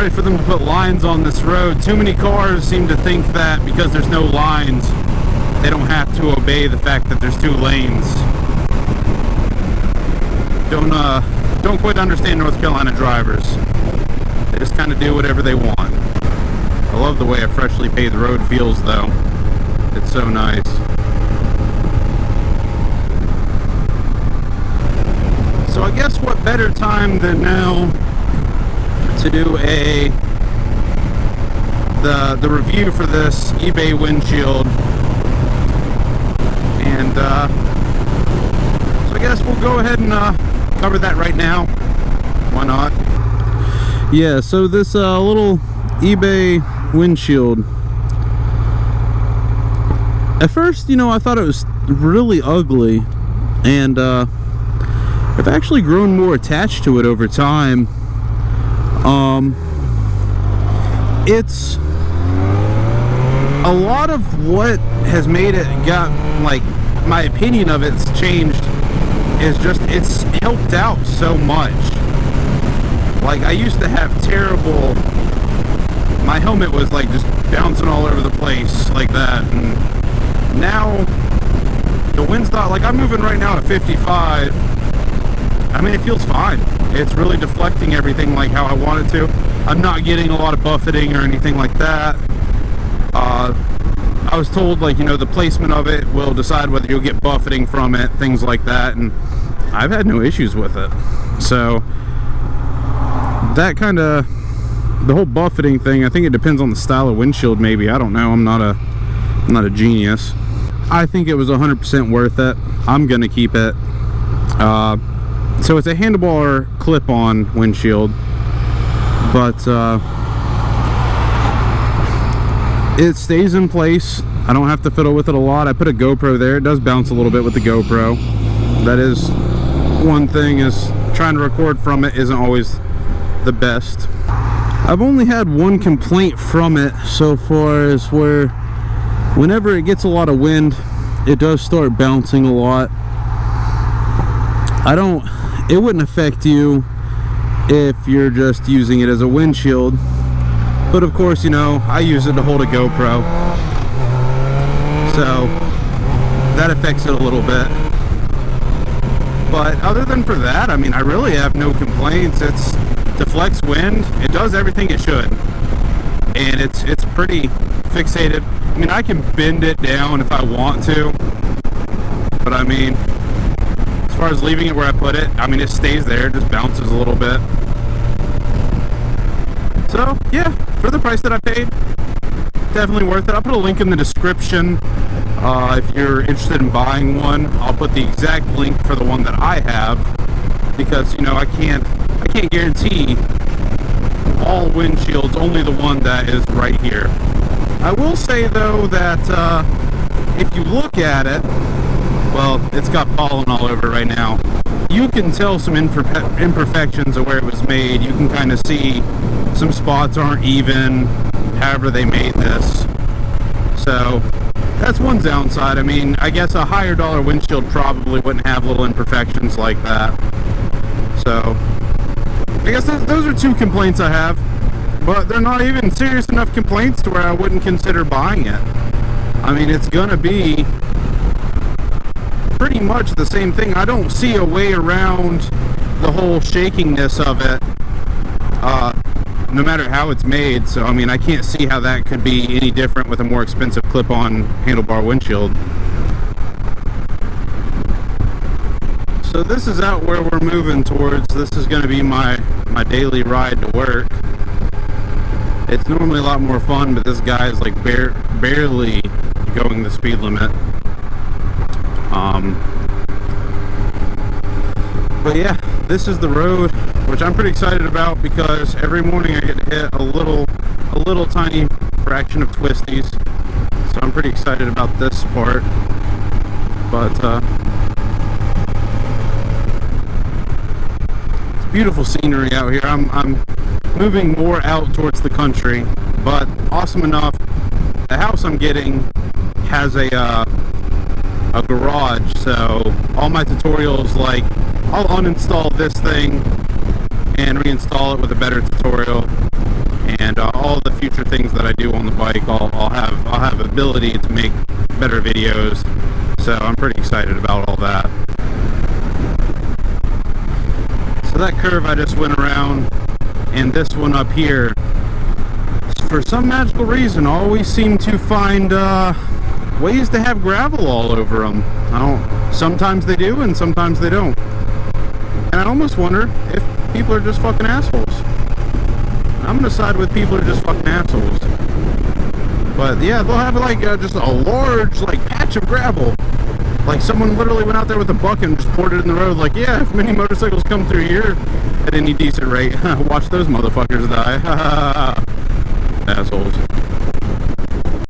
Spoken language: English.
ready for them to put lines on this road. Too many cars seem to think that because there's no lines, they don't have to obey the fact that there's 2 lanes. Don't quite understand North Carolina drivers. They just kind of do whatever they want. I love the way a freshly paved road feels, though. It's so nice. So I guess what better time than now to do the review for this eBay windshield. And so I guess we'll go ahead and cover that right now. Why not? Yeah, so this little eBay windshield, at first, you know, I thought it was really ugly, and I've actually grown more attached to it over time. It's a lot of what has made it got, like, my opinion of it's changed is just it's helped out so much. Like, I used to have terrible, my helmet was like just bouncing all over the place like that, and now the wind's not, like, I'm moving right now at 55. I mean, it feels fine. It's really deflecting everything like how I want it to. I'm not getting a lot of buffeting or anything like that. I was told, like, you know, the placement of it will decide whether you'll get buffeting from it, things like that, and I've had no issues with it. So that kind of, the whole buffeting thing, I think it depends on the style of windshield, maybe. I don't know. I'm not a genius. I think it was 100% worth it. I'm gonna keep it. So it's a handlebar clip-on windshield, but it stays in place. I don't have to fiddle with it a lot. I put a GoPro there. It does bounce a little bit with the GoPro. That is one thing, is trying to record from it isn't always the best. I've only had one complaint from it so far, as where whenever it gets a lot of wind, it does start bouncing a lot. It wouldn't affect you if you're just using it as a windshield, but of course, you know, I use it to hold a GoPro, so that affects it a little bit. But other than for that, I mean, I really have no complaints. It deflects wind, it does everything it should, and it's pretty fixated. I mean, I can bend it down if I want to, but I mean, as far as leaving it where I put it, I mean, it stays there, it just bounces a little bit. So yeah, for the price that I paid, definitely worth it. I'll put a link in the description if you're interested in buying one. I'll put the exact link for the one that I have, because, you know, I can't guarantee all windshields, only the one that is right here. I will say though that if you look at it, well, it's got pollen all over right now. You can tell some imperfections of where it was made. You can kind of see some spots aren't even, however they made this. So that's one downside. I mean, I guess a higher dollar windshield probably wouldn't have little imperfections like that. So I guess those are 2 complaints I have, but they're not even serious enough complaints to where I wouldn't consider buying it. I mean, it's gonna be pretty much the same thing. I don't see a way around the whole shakiness of it, no matter how it's made. So I mean, I can't see how that could be any different with a more expensive clip-on handlebar windshield. So this is out where we're moving towards. This is going to be my daily ride to work. It's normally a lot more fun, but this guy is like barely going the speed limit. But yeah, this is the road, which I'm pretty excited about, because every morning I get to hit a little tiny fraction of twisties. So I'm pretty excited about this part. But it's beautiful scenery out here. I'm moving more out towards the country, but awesome enough. The house I'm getting has a garage, so all my tutorials, like, I'll uninstall this thing and reinstall it with a better tutorial. and all the future things that I do on the bike, I'll have ability to make better videos. So I'm pretty excited about all that. So that curve I just went around, and this one up here, for some magical reason, always seem to find ways to have gravel all over them. Sometimes they do, and sometimes they don't. And I almost wonder if people are just fucking assholes. I'm gonna side with people are just fucking assholes. But yeah, they'll have like just a large like patch of gravel. Like someone literally went out there with a bucket and just poured it in the road. Like, yeah, if many motorcycles come through here at any decent rate, watch those motherfuckers die. Assholes.